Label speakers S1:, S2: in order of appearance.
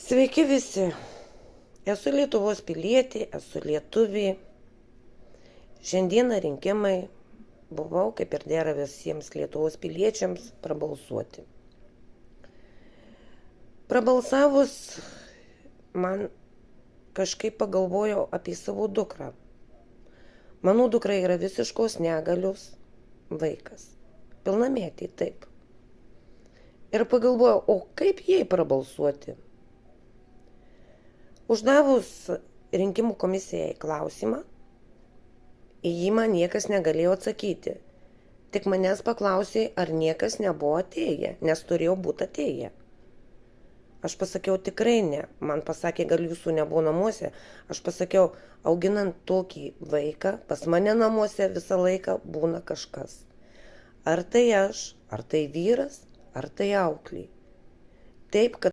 S1: Sveiki visi. Esu Lietuvos pilietė, esu lietuvė. Šiandieną rinkimai. Buvau, kaip ir dera visiems Lietuvos piliečiams, prabalsuoti. Prabalsavus, man kažkaip pagalvojau apie savo dukrą. Mano dukra yra visiškos negalios vaikas. Pilnametė, taip. Ir pagalvojau, o kaip jai prabalsuoti? Uždavus rinkimų komisijai klausimą, į jį man niekas negalėjo atsakyti. Tik manęs paklausė, ar niekas nebuvo atėję, nes turėjo būti atėję. Aš pasakiau, tikrai ne. Man pasakė, gal jūsų nebuvo namuose. Aš pasakiau, auginant tokį vaiką, pas mane namuose visą laiką būna kažkas. Ar tai aš, ar tai vyras, ar tai auklė. Taip, kad